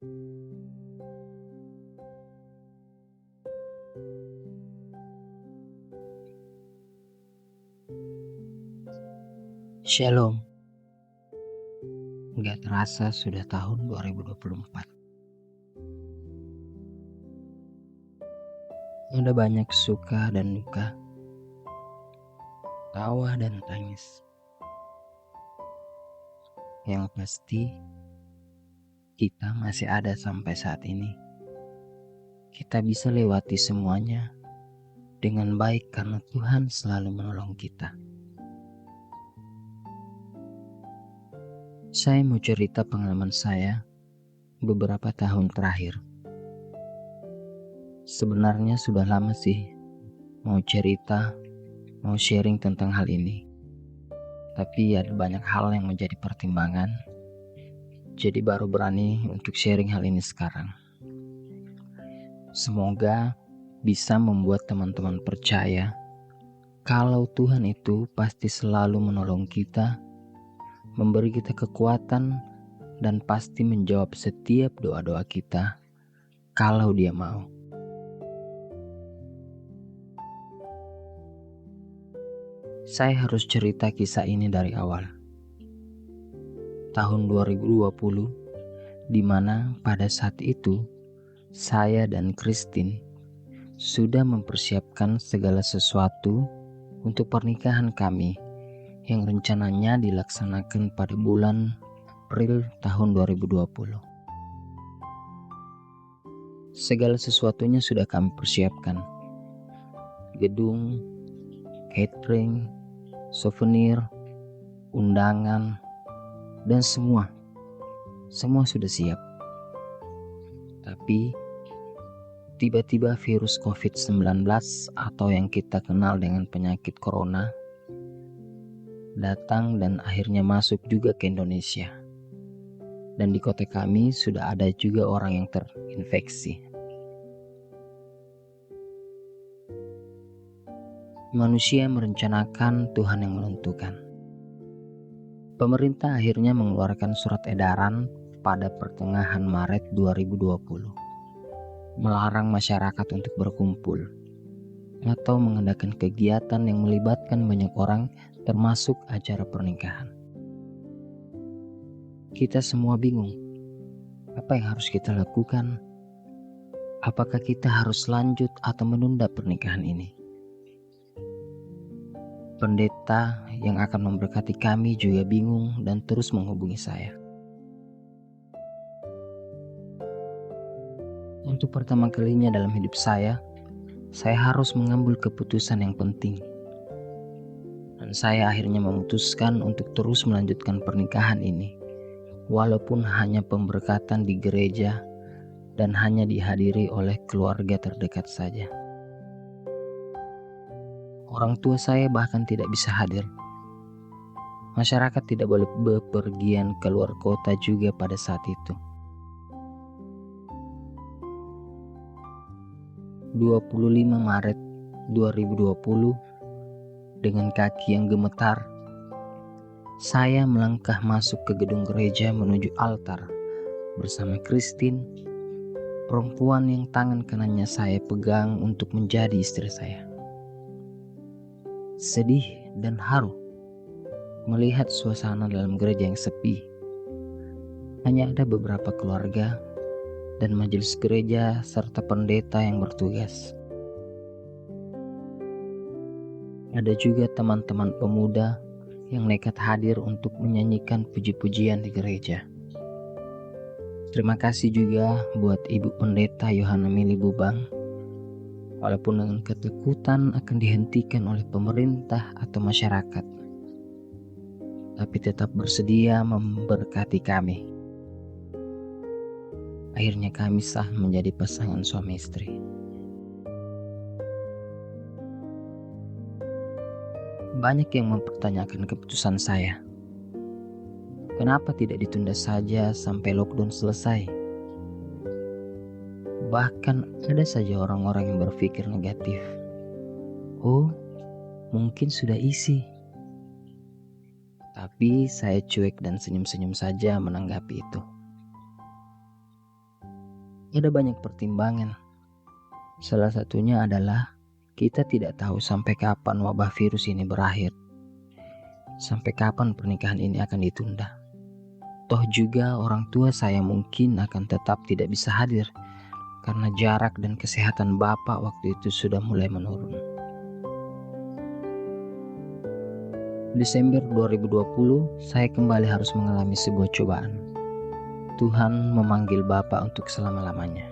Shalom, nggak terasa sudah tahun 2024. Ada banyak suka dan duka, tawa dan tangis. Yang pasti, kita masih ada sampai saat ini. Kita bisa lewati semuanya dengan baik karena Tuhan selalu menolong kita. Saya mau cerita pengalaman saya beberapa tahun terakhir. Sebenarnya sudah lama sih mau cerita, mau sharing tentang hal ini. Tapi ada banyak hal yang menjadi pertimbangan, jadi baru berani untuk sharing hal ini sekarang. Semoga bisa membuat teman-teman percaya kalau Tuhan itu pasti selalu menolong kita, memberi kita kekuatan, dan pasti menjawab setiap doa-doa kita kalau Dia mau. Saya harus cerita kisah ini dari awal. Tahun 2020, di mana pada saat itu saya dan Christine sudah mempersiapkan segala sesuatu untuk pernikahan kami yang rencananya dilaksanakan pada bulan April tahun 2020. Segala sesuatunya sudah kami persiapkan. Gedung, catering, souvenir, undangan, dan semua sudah siap. Tapi tiba-tiba virus COVID-19 atau yang kita kenal dengan penyakit corona datang dan akhirnya masuk juga ke Indonesia. Dan di kota kami sudah ada juga orang yang terinfeksi. Manusia merencanakan, Tuhan yang menentukan. Pemerintah akhirnya mengeluarkan surat edaran pada pertengahan Maret 2020, melarang masyarakat untuk berkumpul atau mengadakan kegiatan yang melibatkan banyak orang, termasuk acara pernikahan. Kita semua bingung, apa yang harus kita lakukan? Apakah kita harus lanjut atau menunda pernikahan ini? Pendeta yang akan memberkati kami juga bingung dan terus menghubungi saya. Untuk pertama kalinya dalam hidup saya harus mengambil keputusan yang penting. Dan saya akhirnya memutuskan untuk terus melanjutkan pernikahan ini, walaupun hanya pemberkatan di gereja dan hanya dihadiri oleh keluarga terdekat saja. Orang tua saya bahkan tidak bisa hadir. Masyarakat tidak boleh bepergian keluar kota juga pada saat itu. 25 Maret 2020, dengan kaki yang gemetar, saya melangkah masuk ke gedung gereja menuju altar bersama Christine, perempuan yang tangan kanannya saya pegang untuk menjadi istri saya. Sedih dan haru melihat suasana dalam gereja yang sepi. Hanya ada beberapa keluarga dan majelis gereja serta pendeta yang bertugas. Ada juga teman-teman pemuda yang nekat hadir untuk menyanyikan puji-pujian di gereja. Terima kasih juga buat Ibu Pendeta Yohana Mili Bubang. Walaupun dengan ketakutan akan dihentikan oleh pemerintah atau masyarakat, tapi tetap bersedia memberkati kami. Akhirnya kami sah menjadi pasangan suami istri. Banyak yang mempertanyakan keputusan saya. Kenapa tidak ditunda saja sampai lockdown selesai? Bahkan ada saja orang-orang yang berpikir negatif. Oh, mungkin sudah isi. Tapi saya cuek dan senyum-senyum saja menanggapi itu. Ada banyak pertimbangan. Salah satunya adalah kita tidak tahu sampai kapan wabah virus ini berakhir. Sampai kapan pernikahan ini akan ditunda. Toh juga orang tua saya mungkin akan tetap tidak bisa hadir karena jarak dan kesehatan bapak waktu itu sudah mulai menurun. Desember 2020, saya kembali harus mengalami sebuah cobaan. Tuhan memanggil bapak untuk selama-lamanya.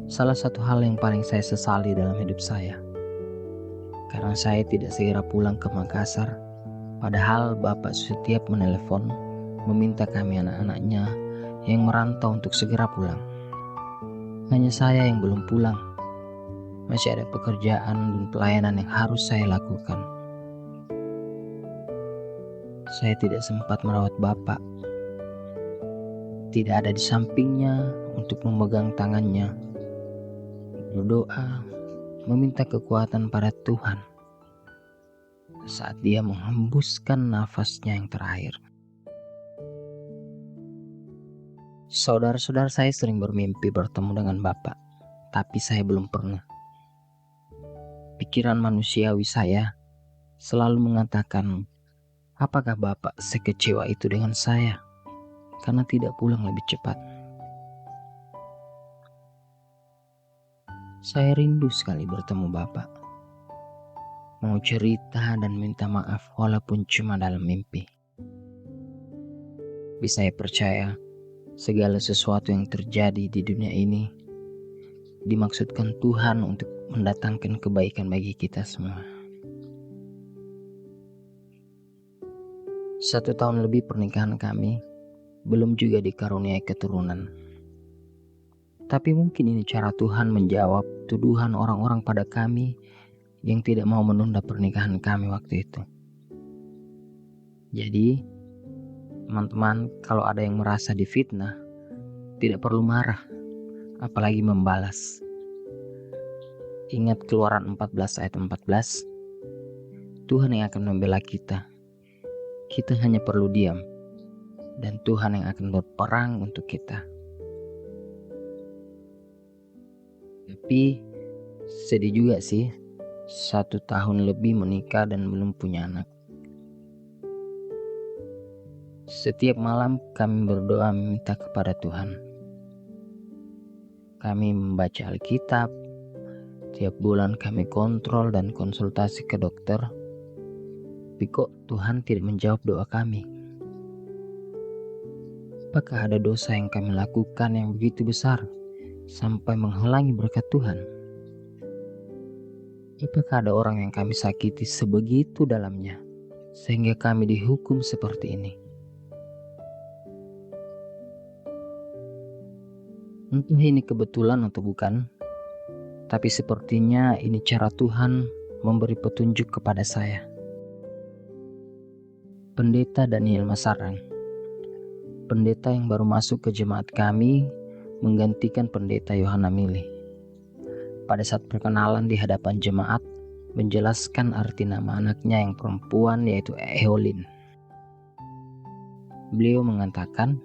Salah satu hal yang paling saya sesali dalam hidup saya, karena saya tidak segera pulang ke Makassar, padahal bapak setiap menelepon meminta kami anak-anaknya yang merantau untuk segera pulang. Hanya saya yang belum pulang. Masih ada pekerjaan dan pelayanan yang harus saya lakukan. Saya tidak sempat merawat bapak. Tidak ada di sampingnya untuk memegang tangannya, berdoa, meminta kekuatan pada Tuhan saat dia menghembuskan nafasnya yang terakhir. Saudara-saudara saya sering bermimpi bertemu dengan Bapak, tapi saya belum pernah. Pikiran manusiawi saya selalu mengatakan, apakah Bapak sekecewa itu dengan saya karena tidak pulang lebih cepat? Saya rindu sekali bertemu Bapak. Mau cerita dan minta maaf walaupun cuma dalam mimpi. Bisa saya percaya, segala sesuatu yang terjadi di dunia ini dimaksudkan Tuhan untuk mendatangkan kebaikan bagi kita semua. 1 tahun lebih pernikahan kami, belum juga dikaruniai keturunan. Tapi mungkin ini cara Tuhan menjawab tuduhan orang-orang pada kami yang tidak mau menunda pernikahan kami waktu itu. Jadi, teman-teman, kalau ada yang merasa difitnah, tidak perlu marah, apalagi membalas. Ingat Keluaran 14 ayat 14, Tuhan yang akan membela kita. Kita hanya perlu diam, dan Tuhan yang akan berperang untuk kita. Tapi sedih juga sih, 1 tahun lebih menikah dan belum punya anak. Setiap malam kami berdoa meminta kepada Tuhan. Kami membaca Alkitab, tiap bulan kami kontrol dan konsultasi ke dokter. Tapi kok Tuhan tidak menjawab doa kami? Apakah ada dosa yang kami lakukan yang begitu besar sampai menghalangi berkat Tuhan? Apakah ada orang yang kami sakiti sebegitu dalamnya sehingga kami dihukum seperti ini? Entah ini kebetulan atau bukan, tapi sepertinya ini cara Tuhan memberi petunjuk kepada saya. Pendeta Daniel Masarang, pendeta yang baru masuk ke jemaat kami, menggantikan pendeta Yohana Mili. Pada saat perkenalan di hadapan jemaat, menjelaskan arti nama anaknya yang perempuan yaitu Eolin. Beliau mengatakan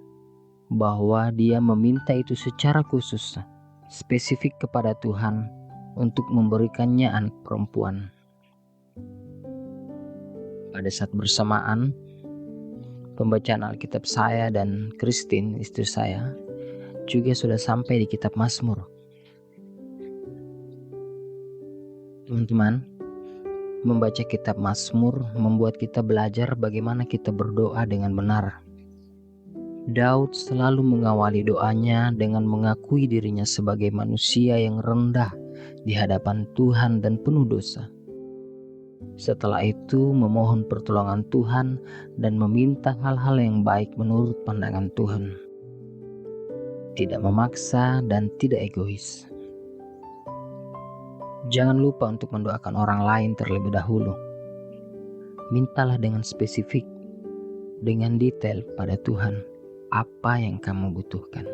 bahwa dia meminta itu secara khusus, spesifik kepada Tuhan untuk memberikannya anak perempuan. Pada saat bersamaan, pembacaan Alkitab saya dan Christine, istri saya, juga sudah sampai di kitab Mazmur. Teman-teman, membaca kitab Mazmur membuat kita belajar bagaimana kita berdoa dengan benar. Daud selalu mengawali doanya dengan mengakui dirinya sebagai manusia yang rendah di hadapan Tuhan dan penuh dosa. Setelah itu memohon pertolongan Tuhan dan meminta hal-hal yang baik menurut pandangan Tuhan. Tidak memaksa dan tidak egois. Jangan lupa untuk mendoakan orang lain terlebih dahulu. Mintalah dengan spesifik, dengan detail pada Tuhan apa yang kamu butuhkan.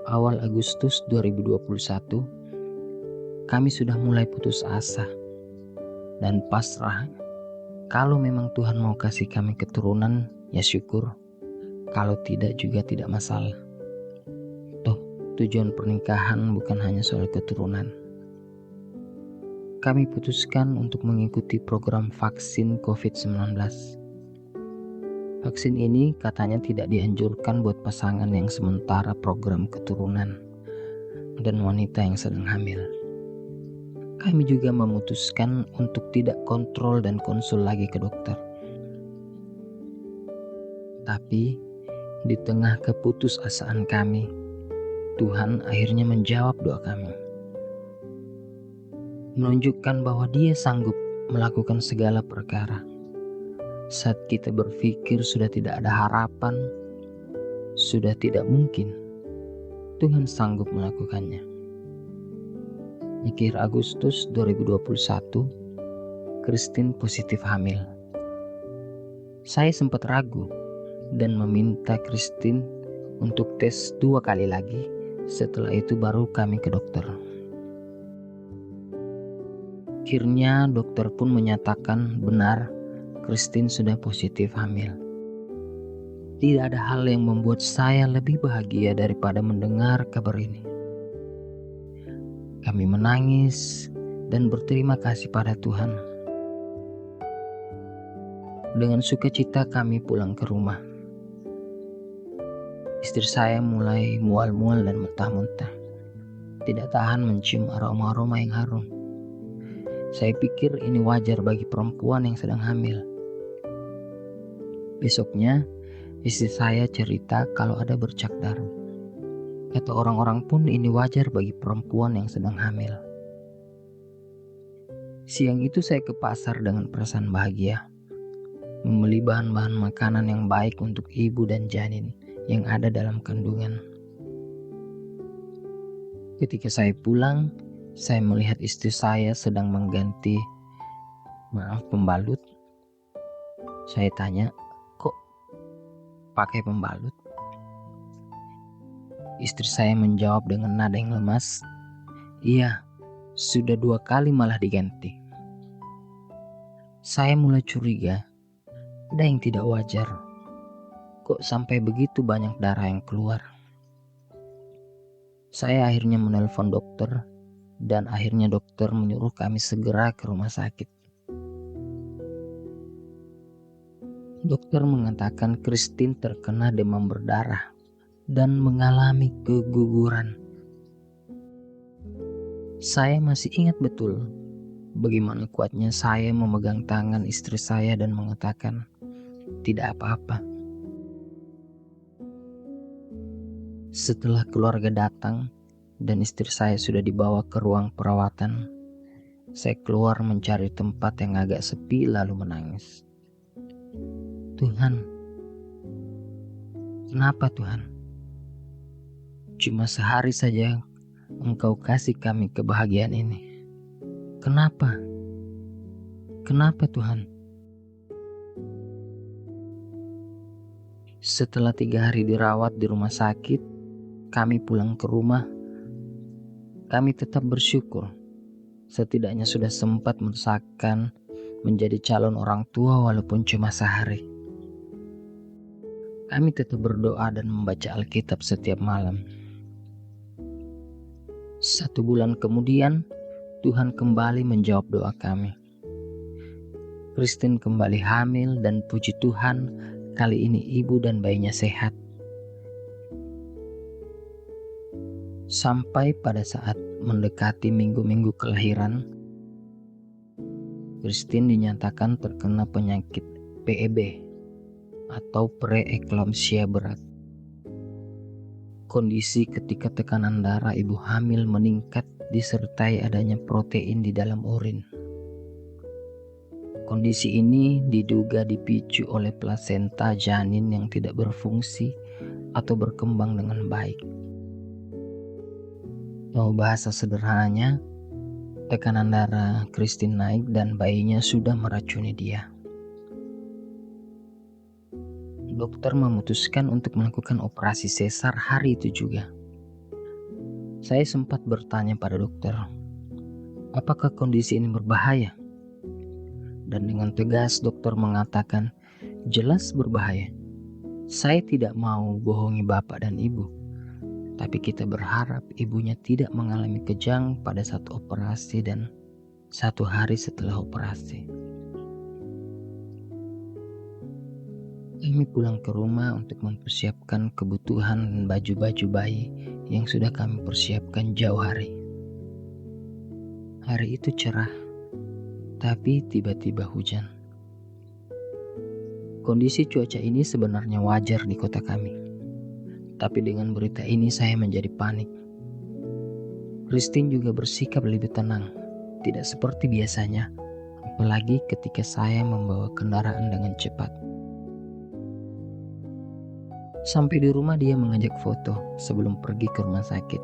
Awal Agustus 2021, kami sudah mulai putus asa dan pasrah. Kalau memang Tuhan mau kasih kami keturunan, ya syukur. Kalau tidak juga tidak masalah. Tujuan pernikahan bukan hanya soal keturunan. Kami putuskan untuk mengikuti program vaksin COVID-19. Vaksin ini katanya tidak dianjurkan buat pasangan yang sementara program keturunan dan wanita yang sedang hamil. Kami juga memutuskan untuk tidak kontrol dan konsul lagi ke dokter. Tapi di tengah keputusasaan kami, Tuhan akhirnya menjawab doa kami. Menunjukkan bahwa Dia sanggup melakukan segala perkara. Saat kita berpikir sudah tidak ada harapan, sudah tidak mungkin, Tuhan sanggup melakukannya. Akhir Agustus 2021, Christine positif hamil. Saya sempat ragu dan meminta Christine untuk tes 2 kali lagi. Setelah itu baru kami ke dokter. Akhirnya dokter pun menyatakan benar Christine sudah positif hamil. Tidak ada hal yang membuat saya lebih bahagia daripada mendengar kabar ini. Kami menangis dan berterima kasih pada Tuhan. Dengan sukacita kami pulang ke rumah. Istri saya mulai mual-mual dan muntah-muntah. Tidak tahan mencium aroma-aroma yang harum. Saya pikir ini wajar bagi perempuan yang sedang hamil. Besoknya, istri saya cerita kalau ada bercak darah. Kata orang-orang pun ini wajar bagi perempuan yang sedang hamil. Siang itu saya ke pasar dengan perasaan bahagia. Membeli bahan-bahan makanan yang baik untuk ibu dan janin yang ada dalam kandungan. Ketika saya pulang, saya melihat istri saya sedang mengganti pembalut. Saya tanya, kok pakai pembalut? Istri saya menjawab dengan nada yang lemas, iya, sudah 2 kali malah diganti. Saya mulai curiga, ada yang tidak wajar. Kok sampai begitu banyak darah yang keluar? Saya akhirnya menelpon dokter dan akhirnya dokter menyuruh kami segera ke rumah sakit. Dokter mengatakan Christine terkena demam berdarah dan mengalami keguguran. Saya masih ingat betul bagaimana kuatnya saya memegang tangan istri saya dan mengatakan, tidak apa-apa. Setelah keluarga datang dan istri saya sudah dibawa ke ruang perawatan, saya keluar mencari tempat yang agak sepi lalu menangis. Tuhan, kenapa Tuhan? Cuma sehari saja Engkau kasih kami kebahagiaan ini. Kenapa? Kenapa Tuhan? Setelah 3 hari dirawat di rumah sakit, kami pulang ke rumah. Kami tetap bersyukur. Setidaknya sudah sempat merasakan menjadi calon orang tua walaupun cuma sehari. Kami tetap berdoa dan membaca Alkitab setiap malam. 1 bulan kemudian, Tuhan kembali menjawab doa kami. Christine kembali hamil dan puji Tuhan, kali ini ibu dan bayinya sehat. Sampai pada saat mendekati minggu-minggu kelahiran, Christine dinyatakan terkena penyakit PEB atau preeklamsia berat. Kondisi ketika tekanan darah ibu hamil meningkat disertai adanya protein di dalam urin. Kondisi ini diduga dipicu oleh plasenta janin yang tidak berfungsi atau berkembang dengan baik. Bahasa sederhananya, tekanan darah Christine naik dan bayinya sudah meracuni dia. Dokter memutuskan untuk melakukan operasi sesar hari itu juga. Saya sempat bertanya pada dokter, apakah kondisi ini berbahaya? Dan dengan tegas dokter mengatakan, jelas berbahaya. Saya tidak mau bohongi bapak dan ibu. Tapi kita berharap ibunya tidak mengalami kejang pada saat operasi dan 1 hari setelah operasi. Kami pulang ke rumah untuk mempersiapkan kebutuhan dan baju-baju bayi yang sudah kami persiapkan jauh hari. Hari itu cerah, tapi tiba-tiba hujan. Kondisi cuaca ini sebenarnya wajar di kota kami. Tapi dengan berita ini saya menjadi panik. Christine juga bersikap lebih tenang, tidak seperti biasanya, apalagi ketika saya membawa kendaraan dengan cepat. Sampai di rumah dia mengajak foto sebelum pergi ke rumah sakit.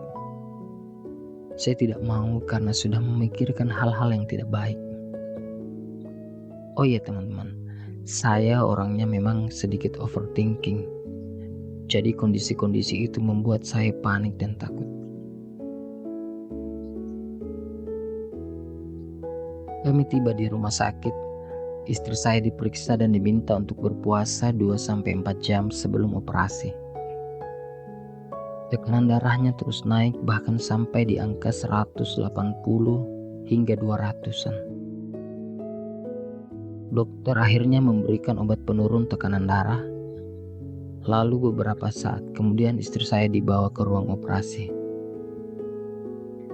Saya tidak mau karena sudah memikirkan hal-hal yang tidak baik. Oh iya teman-teman, saya orangnya memang sedikit overthinking. Jadi kondisi-kondisi itu membuat saya panik dan takut. Kami tiba di rumah sakit. Istri saya diperiksa dan diminta untuk berpuasa 2-4 jam sebelum operasi. Tekanan darahnya terus naik bahkan sampai di angka 180 hingga 200-an. Dokter akhirnya memberikan obat penurun tekanan darah. Lalu beberapa saat kemudian istri saya dibawa ke ruang operasi.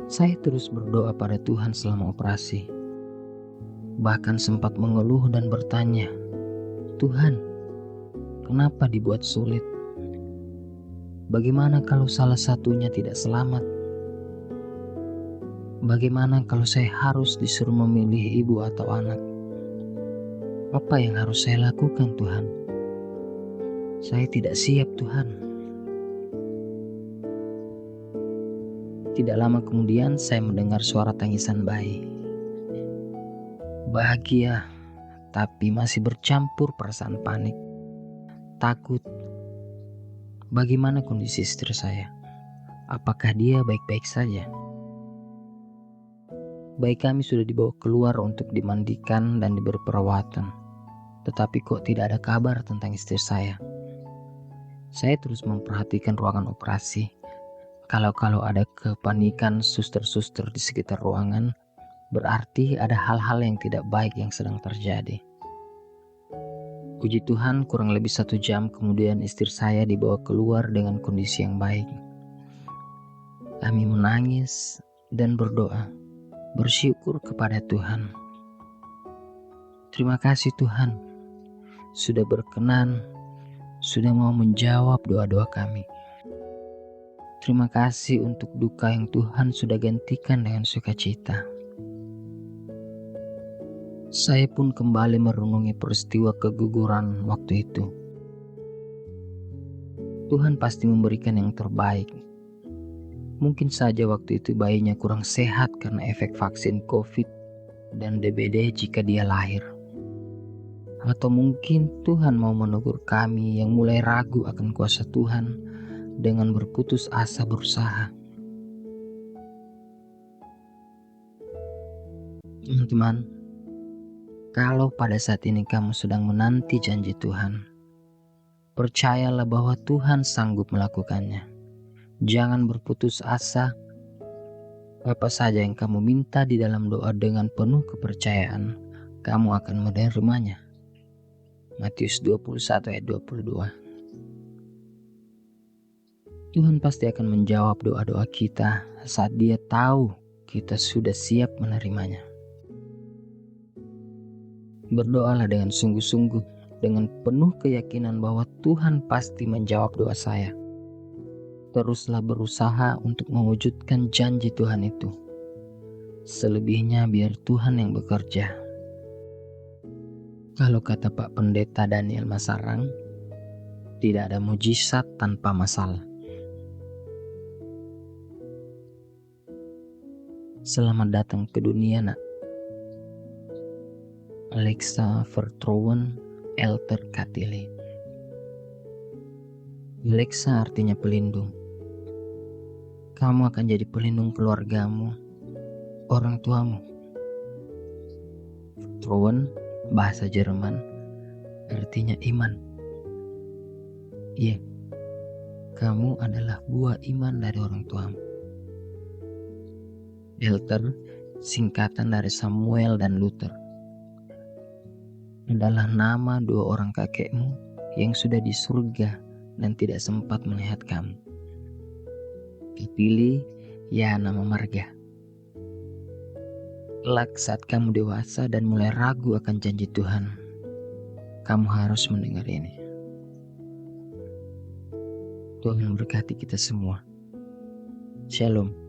Saya terus berdoa pada Tuhan selama operasi. Bahkan sempat mengeluh dan bertanya, "Tuhan, kenapa dibuat sulit? Bagaimana kalau salah satunya tidak selamat? Bagaimana kalau saya harus disuruh memilih ibu atau anak? Apa yang harus saya lakukan, Tuhan? Saya tidak siap, Tuhan." Tidak lama kemudian saya mendengar suara tangisan bayi. Bahagia, tapi masih bercampur perasaan panik, takut. Bagaimana kondisi istri saya? Apakah dia baik-baik saja? Bayi kami sudah dibawa keluar untuk dimandikan dan diberi perawatan. Tetapi kok tidak ada kabar tentang istri saya? Saya terus memperhatikan ruangan operasi. Kalau ada kepanikan suster-suster di sekitar ruangan, berarti ada hal-hal yang tidak baik yang sedang terjadi. Puji Tuhan, kurang lebih 1 jam kemudian istri saya dibawa keluar dengan kondisi yang baik. Kami menangis dan berdoa, bersyukur kepada Tuhan. Terima kasih Tuhan, sudah berkenan, sudah mau menjawab doa-doa kami. Terima kasih untuk duka yang Tuhan sudah gantikan dengan sukacita. Saya pun kembali merenungi peristiwa keguguran waktu itu. Tuhan pasti memberikan yang terbaik. Mungkin saja waktu itu bayinya kurang sehat karena efek vaksin COVID dan DBD jika dia lahir. Atau mungkin Tuhan mau menegur kami yang mulai ragu akan kuasa Tuhan dengan berputus asa berusaha. Teman-teman, kalau pada saat ini kamu sedang menanti janji Tuhan, percayalah bahwa Tuhan sanggup melakukannya. Jangan berputus asa. Apa saja yang kamu minta di dalam doa dengan penuh kepercayaan, kamu akan menerimanya. Matius 21 ayat 22. Tuhan pasti akan menjawab doa-doa kita saat Dia tahu kita sudah siap menerimanya. Berdoalah dengan sungguh-sungguh, dengan penuh keyakinan bahwa Tuhan pasti menjawab doa saya. Teruslah berusaha untuk mewujudkan janji Tuhan itu. Selebihnya biar Tuhan yang bekerja. Kalau kata Pak Pendeta Daniel Masarang, tidak ada mujizat tanpa masalah. Selamat datang ke dunia, nak. Alexa Vertrouwen Elter Katili. Alexa artinya pelindung. Kamu akan jadi pelindung keluargamu, orang tuamu. Vertrauen, bahasa Jerman, artinya iman. Iya, Kamu adalah buah iman dari orang tuamu. Elter, singkatan dari Samuel dan Luther, adalah nama dua orang kakekmu yang sudah di surga dan tidak sempat melihat kamu. Dipilih, ya, nama marga. Kelak saat kamu dewasa dan mulai ragu akan janji Tuhan, kamu harus mendengar ini. Tuhan memberkati kita semua. Shalom.